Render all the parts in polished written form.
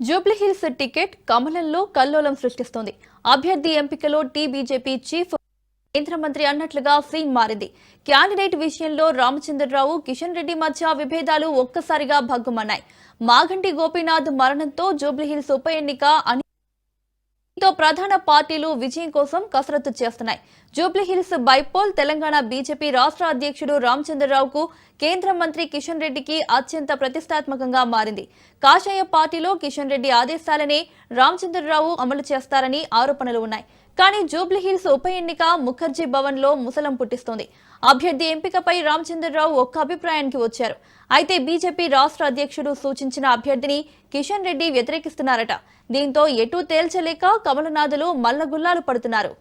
Jubilee Hills ticket కమలంలో కల్లోలం సృష్టిస్తోంది. అభ్యర్థి ఎంపికలో బీజేపీ చీఫ్ కేంద్ర మంత్రి అన్నట్లుగా సీన్ మారింది. క్యాండిడేట్ విషయంలో రామచంద్రరావు, కిషన్ రెడ్డి మధ్య విభేదాలు ఒక్కసారిగా భగ్గుమన్నాయి. మాగంటి గోపీనాథ్ మరణంతో జూబ్లీహిల్స్ ఉప ఎన్నిక దీంతో ప్రధాన పార్టీలు విజయం కోసం కసరత్తు చేస్తున్నాయి. జూబ్లీహిల్స్ బైపోల్ తెలంగాణ బీజేపీ రాష్ట్ర అధ్యక్షుడు రామచంద్రరావుకు కేంద్ర మంత్రి కిషన్ రెడ్డికి అత్యంత ప్రతిష్టాత్మకంగా మారింది. కాషాయ పార్టీలో కిషన్ రెడ్డి ఆదేశాలనే రామచంద్రరావు అమలు చేస్తారని ఆరోపణలు ఉన్నాయి. కానీ జూబ్లీహిల్స్ ఉప ఎన్నిక ముఖర్జీ భవన్ లో ముసలం పుట్టిస్తోంది. అభ్యర్థి ఎంపికపై రామచంద్రరావు ఒక్క అభిప్రాయానికి వచ్చారు. అయితే బీజేపీ రాష్ట్ర అధ్యక్షుడు సూచించిన అభ్యర్థిని కిషన్ రెడ్డి వ్యతిరేకిస్తున్నారట. దీంతో ఎటూ తేల్చలేక కమలనాథులు మల్లగుల్లాలు పడుతున్నారు.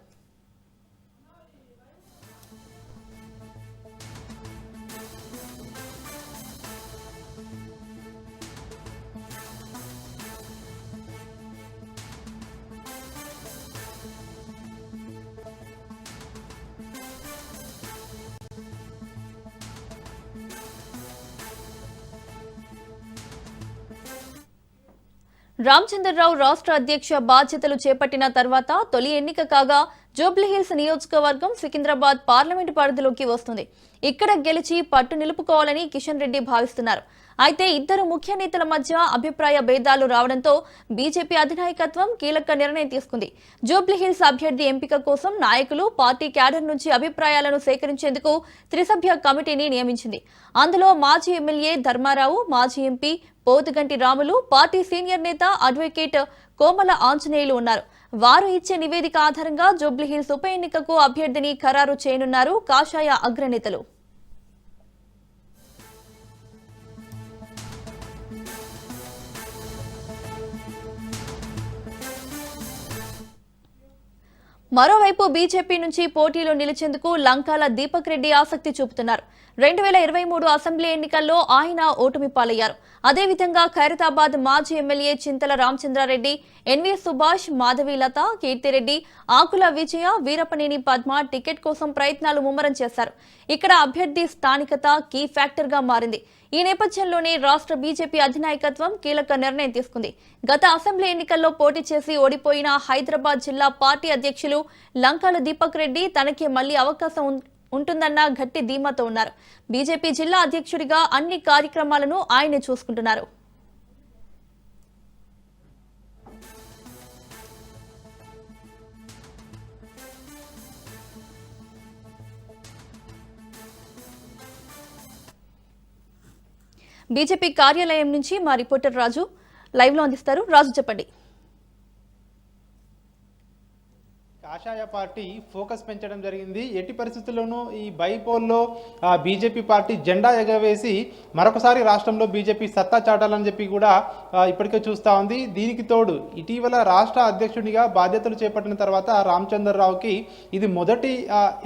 రామచంద్రరావు రాష్ట్ర అధ్యక్ష బాధ్యతలు చేపట్టిన తర్వాత తొలి ఎన్నిక కాగా జూబ్లీహిల్స్ నియోజకవర్గం సికింద్రాబాద్ పార్లమెంటు పరిధిలోకి వస్తుంది. ఇక్కడ గెలిచి పట్టు నిలుపుకోవాలని కిషన్ రెడ్డి భావిస్తున్నారు. అయితే ఇద్దరు ముఖ్య నేతల మధ్య అభిప్రాయ భేదాలు రావడంతో బీజేపీ అధినాయకత్వం కీలక నిర్ణయం తీసుకుంది. జూబ్లీహిల్స్ అభ్యర్థి ఎంపిక కోసం నాయకులు, పార్టీ క్యాడర్ నుంచి అభిప్రాయాలను సేకరించేందుకు త్రిసభ్య కమిటీని నియమించింది. అందులో మాజీ ఎమ్మెల్యే ధర్మారావు, మాజీ MP Pothuganti Ramulu, party senior నేత అడ్వకేట్ కోమల ఆంజనేయులు ఉన్నారు. వారు ఇచ్చే నివేదిక ఆధారంగా జూబ్లీహిల్స్ ఉప ఎన్నికకు అభ్యర్థిని ఖరారు చేయనున్నారు కాషాయ అగ్రనేతలు. మరోవైపు బీజేపీ నుంచి పోటీలో నిలిచేందుకు లంకాల దీపక్ రెడ్డి ఆసక్తి చూపుతున్నారు. 2023 అసెంబ్లీ ఎన్నికల్లో ఆయన ఓటమి పాలయ్యారు. అదేవిధంగా ఖైరతాబాద్ మాజీ ఎమ్మెల్యే చింతల రామచంద్రారెడ్డి, ఎన్వీ సుభాష్, మాధవీలత, కీర్తిరెడ్డి, ఆకుల విజయ, వీరపనేని పద్మ టికెట్ కోసం ప్రయత్నాలు ముమ్మరం చేశారు. ఇక్కడ అభ్యర్థి స్థానికత కీ ఫ్యాక్టర్ గా మారింది. ఈ నేపథ్యంలోనే రాష్ట్ర బీజేపీ అధినాయకత్వం కీలక నిర్ణయం తీసుకుంది. గత అసెంబ్లీ ఎన్నికల్లో పోటీ చేసి ఓడిపోయిన హైదరాబాద్ జిల్లా పార్టీ అధ్యక్షులు లంకాల దీపక్ రెడ్డి తనకే మళ్లీ అవకాశం ఉంటుందన్న గట్టి ధీమాతో ఉన్నారు. బీజేపీ జిల్లా అధ్యక్షుడిగా అన్ని కార్యక్రమాలను ఆయనే చూసుకుంటున్నారు. బీజేపీ కార్యాలయం నుంచి మా రిపోర్టర్ రాజు లైవ్ లో అందిస్తారు. రాజు, చెప్పండి. కాషాయ పార్టీ ఫోకస్ పెంచడం జరిగింది. ఎట్టి పరిస్థితుల్లోనూ ఈ బైపోల్లో బీజేపీ పార్టీ జెండా ఎగవేసి మరొకసారి రాష్ట్రంలో బీజేపీ సత్తా చాటాలని చెప్పి కూడా ఇప్పటికే చూస్తూ ఉంది. దీనికి తోడు ఇటీవల రాష్ట్ర అధ్యక్షుడిగా బాధ్యతలు చేపట్టిన తర్వాత రామచంద్రరావుకి ఇది మొదటి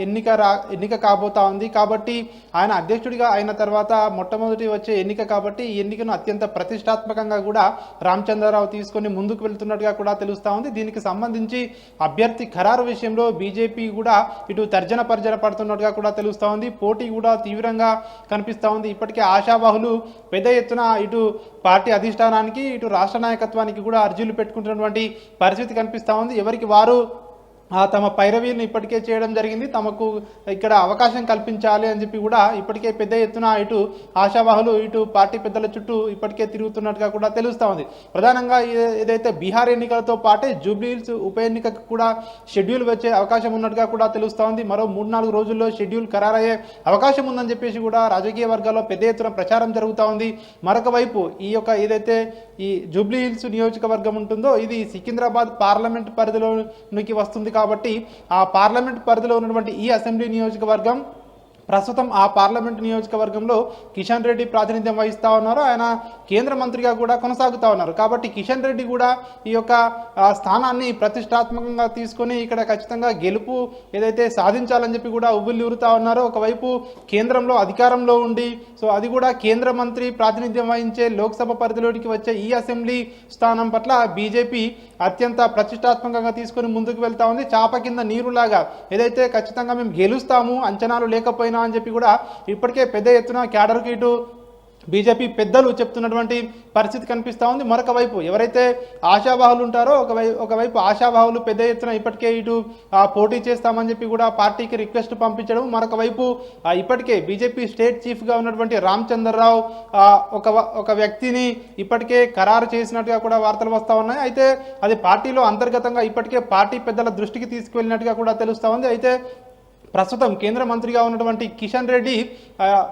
ఎన్నిక కాబోతా ఉంది. కాబట్టి ఆయన అధ్యక్షుడిగా అయిన తర్వాత మొట్టమొదటి వచ్చే ఎన్నిక కాబట్టి ఈ ఎన్నికను అత్యంత ప్రతిష్టాత్మకంగా కూడా రామచంద్రరావు తీసుకొని ముందుకు వెళ్తున్నట్టుగా కూడా తెలుస్తూ ఉంది. దీనికి సంబంధించి అభ్యర్థి ఖరారు విషయంలో బీజేపీ కూడా ఇటు తర్జన పర్జన పడుతున్నట్టుగా కూడా తెలుస్తూ ఉంది. పోటీ కూడా తీవ్రంగా కనిపిస్తూ ఉంది. ఇప్పటికే ఆశావాహులు పెద్ద ఎత్తున ఇటు పార్టీ అధిష్టానానికి, ఇటు రాష్ట్ర నాయకత్వానికి కూడా అర్జీలు పెట్టుకుంటున్నటువంటి పరిస్థితి కనిపిస్తూ ఉంది. ఎవరికి వారు తమ పైరవీలను ఇప్పటికే చేయడం జరిగింది. తమకు ఇక్కడ అవకాశం కల్పించాలి అని చెప్పి కూడా ఇప్పటికే పెద్ద ఎత్తున ఇటు ఆశావాహులు, ఇటు పార్టీ పెద్దల చుట్టూ ఇప్పటికే తిరుగుతున్నట్టుగా కూడా తెలుస్తూ ఉంది. ప్రధానంగా ఏదైతే బీహార్ ఎన్నికలతో పాటే జూబ్లీహిల్స్ ఉప ఎన్నికకు కూడా షెడ్యూల్ వచ్చే అవకాశం ఉన్నట్టుగా కూడా తెలుస్తూ ఉంది. మరో 3-4 రోజుల్లో షెడ్యూల్ ఖరారయ్యే అవకాశం ఉందని చెప్పేసి కూడా రాజకీయ వర్గాల్లో పెద్ద ఎత్తున ప్రచారం జరుగుతూ ఉంది. మరొక వైపు ఈ యొక్క ఏదైతే ఈ జూబ్లీహిల్స్ నియోజకవర్గం ఉంటుందో ఇది సికింద్రాబాద్ పార్లమెంట్ పరిధిలోనికి వస్తుంది. కాబట్టి ఆ పార్లమెంట్ పరిధిలో ఉన్నటువంటి ఈ అసెంబ్లీ నియోజకవర్గం ప్రస్తుతం ఆ పార్లమెంట్ నియోజకవర్గంలో కిషన్ రెడ్డి ప్రాతినిధ్యం వహిస్తూ ఉన్నారు. ఆయన కేంద్ర మంత్రిగా కూడా కొనసాగుతూ ఉన్నారు. కాబట్టి కిషన్ రెడ్డి కూడా ఈ యొక్క స్థానాన్ని ప్రతిష్టాత్మకంగా తీసుకొని ఇక్కడ ఖచ్చితంగా గెలుపు ఏదైతే సాధించాలని చెప్పి కూడా ఉవ్విళ్ళూరుతూ ఉన్నారో, ఒకవైపు కేంద్రంలో అధికారంలో ఉండి అది కూడా కేంద్ర మంత్రి ప్రాతినిధ్యం వహించే లోక్సభ పరిధిలోకి వచ్చే ఈ అసెంబ్లీ స్థానం పట్ల బీజేపీ అత్యంత ప్రతిష్టాత్మకంగా తీసుకొని ముందుకు వెళ్తా ఉంది. చాప కింద నీరులాగా ఏదైతే ఖచ్చితంగా మేము గెలుస్తాము, అంచనాలు లేకపోయినా అని చెప్పి కూడా ఇప్పటికే పెద్ద ఎత్తున క్యాడర్కి ఇటు బీజేపీ పెద్దలు చెప్తున్నటువంటి పరిస్థితి కనిపిస్తూ ఉంది. మరొక వైపు ఎవరైతే ఆశావాహులు ఉంటారో ఒకవైపు ఆశావాహులు పెద్ద ఎత్తున ఇప్పటికే ఇటు పోటీ చేస్తామని చెప్పి కూడా పార్టీకి రిక్వెస్ట్ పంపించడం, మరొక వైపు ఇప్పటికే బీజేపీ స్టేట్ చీఫ్గా ఉన్నటువంటి రామచంద్రరావు ఒక వ్యక్తిని ఇప్పటికే ఖరారు చేసినట్టుగా కూడా వార్తలు వస్తూ ఉన్నాయి. అయితే అది పార్టీలో అంతర్గతంగా ఇప్పటికే పార్టీ పెద్దల దృష్టికి తీసుకువెళ్ళినట్టుగా కూడా తెలుస్తూ ఉంది. అయితే ప్రస్తుతం కేంద్ర మంత్రిగా ఉన్నటువంటి కిషన్ రెడ్డి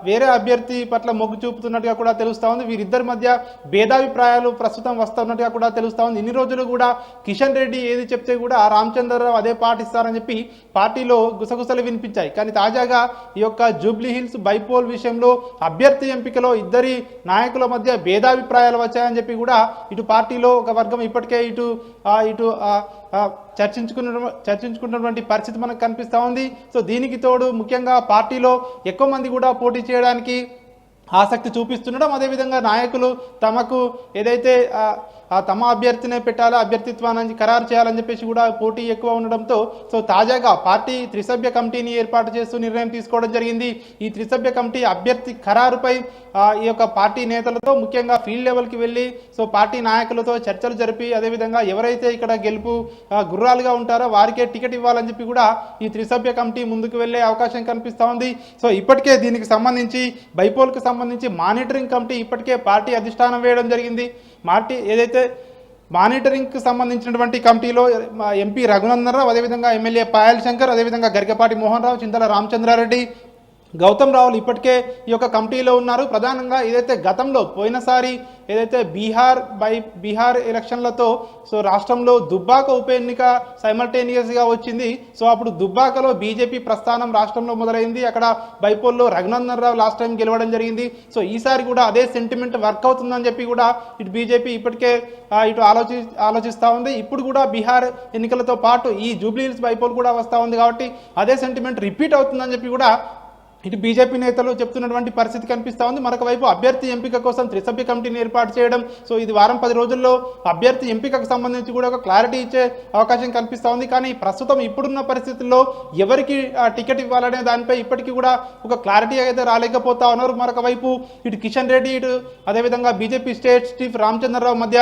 వేరే అభ్యర్థి పట్ల మొగ్గు చూపుతున్నట్టుగా కూడా తెలుస్తూ ఉంది. వీరిద్దరి మధ్య భేదాభిప్రాయాలు ప్రస్తుతం వస్తున్నట్టుగా కూడా తెలుస్తూ ఉంది. ఇన్ని రోజులు కూడా కిషన్ రెడ్డి ఏది చెప్తే కూడా రామచంద్రరావు అదే పాటిస్తారని చెప్పి పార్టీలో గుసగుసలు వినిపించాయి. కానీ తాజాగా ఈ యొక్క జూబ్లీ హిల్స్ బైపోల్ విషయంలో అభ్యర్థి ఎంపికలో ఇద్దరి నాయకుల మధ్య భేదాభిప్రాయాలు వచ్చాయని చెప్పి కూడా ఇటు పార్టీలో ఒక వర్గం ఇప్పటికే ఇటు చర్చించుకున్నటువంటి పరిస్థితి మనకు కనిపిస్తూ ఉంది. సో దీనికి తోడు ముఖ్యంగా పార్టీలో ఎక్కువ మంది కూడా పోటీ చేయడానికి ఆసక్తి చూపిస్తుండడం, అదేవిధంగా నాయకులు తమకు ఏదైతే తమ అభ్యర్థినే పెట్టాలో అభ్యర్థిత్వాన్ని ఖరారు చేయాలని చెప్పేసి కూడా పోటీ ఎక్కువ ఉండడంతో సో తాజాగా పార్టీ త్రిసభ్య కమిటీని ఏర్పాటు చేస్తూ నిర్ణయం తీసుకోవడం జరిగింది. ఈ త్రిసభ్య కమిటీ అభ్యర్థి ఖరారుపై ఈ యొక్క పార్టీ నేతలతో ముఖ్యంగా ఫీల్డ్ లెవెల్కి వెళ్ళి సో పార్టీ నాయకులతో చర్చలు జరిపి అదేవిధంగా ఎవరైతే ఇక్కడ గెలుపు గుర్రాలుగా ఉంటారో వారికే టికెట్ ఇవ్వాలని చెప్పి కూడా ఈ త్రిసభ్య కమిటీ ముందుకు వెళ్ళే అవకాశం కనిపిస్తూ ఉంది. సో ఇప్పటికే దీనికి సంబంధించి బైపోల్కి సంబంధించి మానిటరింగ్ కమిటీ ఇప్పటికే పార్టీ అధిష్టానం వేయడం జరిగింది. ఏదైతే మానిటరింగ్కి సంబంధించినటువంటి కమిటీలో ఎంపీ రఘునందన్ రావు, అదేవిధంగా ఎమ్మెల్యే పాయల్ శంకర్, అదేవిధంగా గరికపాటి మోహన్ రావు, చింతల రామచంద్రారెడ్డి, గౌతమ్ రావులు ఇప్పటికే ఈ యొక్క కమిటీలో ఉన్నారు. ప్రధానంగా ఏదైతే గతంలో పోయినసారి ఏదైతే బీహార్ ఎలక్షన్లతో సో రాష్ట్రంలో దుబ్బాక ఉప ఎన్నిక సైమల్టేనియస్గా వచ్చింది. సో అప్పుడు దుబ్బాకలో బీజేపీ ప్రస్థానం రాష్ట్రంలో మొదలైంది. అక్కడ బైపోల్లో రఘునందన్ రావు లాస్ట్ టైం గెలవడం జరిగింది. సో ఈసారి కూడా అదే సెంటిమెంట్ వర్క్ అవుతుందని చెప్పి కూడా ఇటు బీజేపీ ఇప్పటికే ఇటు ఆలోచిస్తూ ఉంది. ఇప్పుడు కూడా బీహార్ ఎన్నికలతో పాటు ఈ జూబ్లీ హిల్స్ బైపోల్ కూడా వస్తూ ఉంది కాబట్టి అదే సెంటిమెంట్ రిపీట్ అవుతుందని చెప్పి కూడా ఇటు బీజేపీ నేతలు చెప్తున్నటువంటి పరిస్థితి కనిపిస్తూ ఉంది. మరొక వైపు అభ్యర్థి ఎంపిక కోసం త్రిసభ్య కమిటీని ఏర్పాటు చేయడం, సో ఇది వారం 10 రోజుల్లో అభ్యర్థి ఎంపికకు సంబంధించి కూడా ఒక క్లారిటీ ఇచ్చే అవకాశం కనిపిస్తూ ఉంది. కానీ ప్రస్తుతం ఇప్పుడున్న పరిస్థితుల్లో ఎవరికి టికెట్ ఇవ్వాలనే దానిపై ఇప్పటికీ కూడా ఒక క్లారిటీ అయితే రాలేకపోతా ఉన్నారు. మరొక వైపు ఇటు కిషన్ రెడ్డి ఇటు అదేవిధంగా బీజేపీ స్టేట్ చీఫ్ రామచంద్రరావు మధ్య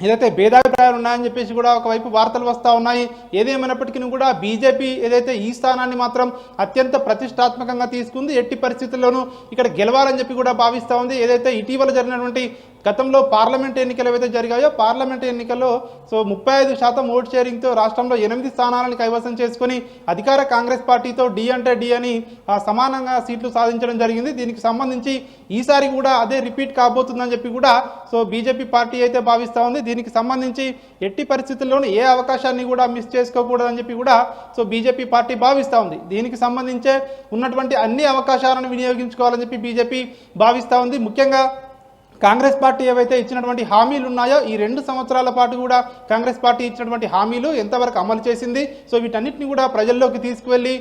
ఏదైతే భేదాభిప్రాయాలు ఉన్నాయని చెప్పేసి కూడా ఒకవైపు వార్తలు వస్తూ ఉన్నాయి. ఏదేమైనప్పటికీ కూడా బీజేపీ ఏదైతే ఈ స్థానాన్ని మాత్రం అత్యంత ప్రతిష్టాత్మకంగా తీసుకుంది, ఎట్టి పరిస్థితుల్లోనూ ఇక్కడ గెలవాలని చెప్పి కూడా భావిస్తూ ఉంది. ఏదైతే ఇటీవల జరిగినటువంటి గతంలో పార్లమెంట్ ఎన్నికలు ఏవైతే జరిగాయో పార్లమెంట్ ఎన్నికల్లో సో 35% ఓట్ షేరింగ్తో రాష్ట్రంలో 8 స్థానాలను కైవసం చేసుకుని అధికార కాంగ్రెస్ పార్టీతో డి అంటే డి అని సమానంగా సీట్లు సాధించడం జరిగింది. దీనికి సంబంధించి ఈసారి కూడా అదే రిపీట్ కాబోతుందని చెప్పి కూడా సో బీజేపీ పార్టీ అయితే భావిస్తూ ఉంది. దీనికి సంబంధించి ఎట్టి పరిస్థితుల్లోనూ ఏ అవకాశాన్ని కూడా మిస్ చేసుకోకూడదని చెప్పి కూడా సో బీజేపీ పార్టీ భావిస్తూ ఉంది. దీనికి సంబంధించే ఉన్నటువంటి అన్ని అవకాశాలను వినియోగించుకోవాలని చెప్పి బీజేపీ భావిస్తూ ఉంది. ముఖ్యంగా కాంగ్రెస్ పార్టీ ఏవైతే ఇచ్చినటువంటి హామీలు ఉన్నాయో ఈ 2 సంవత్సరాల పాటు కూడా కాంగ్రెస్ పార్టీ ఇచ్చినటువంటి హామీలు ఎంతవరకు అమలు చేసింది, సో వీటన్నిటిని కూడా ప్రజల్లోకి తీసుకువెళ్ళి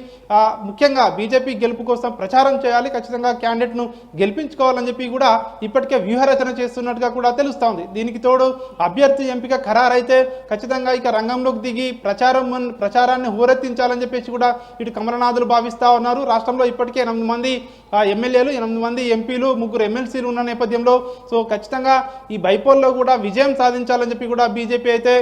ముఖ్యంగా బీజేపీ గెలుపు కోసం ప్రచారం చేయాలి, ఖచ్చితంగా క్యాండిడేట్ను గెలిపించుకోవాలని చెప్పి కూడా ఇప్పటికే వ్యూహరచన చేస్తున్నట్టుగా కూడా తెలుస్తూ ఉంది. దీనికి తోడు అభ్యర్థి ఎంపిక ఖరారైతే ఖచ్చితంగా ఇక రంగంలోకి దిగి ప్రచారాన్ని హోరెత్తించాలని చెప్పేసి కూడా ఇటు కమలనాథులు భావిస్తూ ఉన్నారు. రాష్ట్రంలో ఇప్పటికే 8 మంది ఎమ్మెల్యేలు, 8 మంది ఎంపీలు, 3 ఎమ్మెల్సీలు ఉన్న నేపథ్యంలో సో ఖచ్చితంగా ఈ బైపోల్లో కూడా విజయం సాధించాలని చెప్పి కూడా బీజేపీ అయితే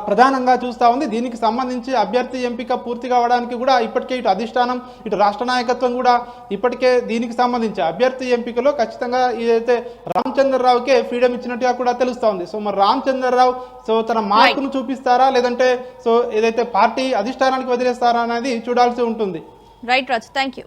ప్రధానంగా చూస్తూ ఉంది. దీనికి సంబంధించి అభ్యర్థి ఎంపిక పూర్తి కావడానికి కూడా ఇప్పటికే ఇటు అధిష్టానం ఇటు రాష్ట్ర నాయకత్వం కూడా ఇప్పటికే దీనికి సంబంధించి అభ్యర్థి ఎంపికలో ఖచ్చితంగా ఏదైతే రామచంద్రరావుకే ఫ్రీడమ్ ఇచ్చినట్టుగా కూడా తెలుస్తూ ఉంది. సో మరి రామచంద్రరావు సో తన మార్కును చూపిస్తారా లేదంటే సో ఏదైతే పార్టీ అధిష్టానానికి వదిలేస్తారా అనేది చూడాల్సి ఉంటుంది. Right Raj, thank you.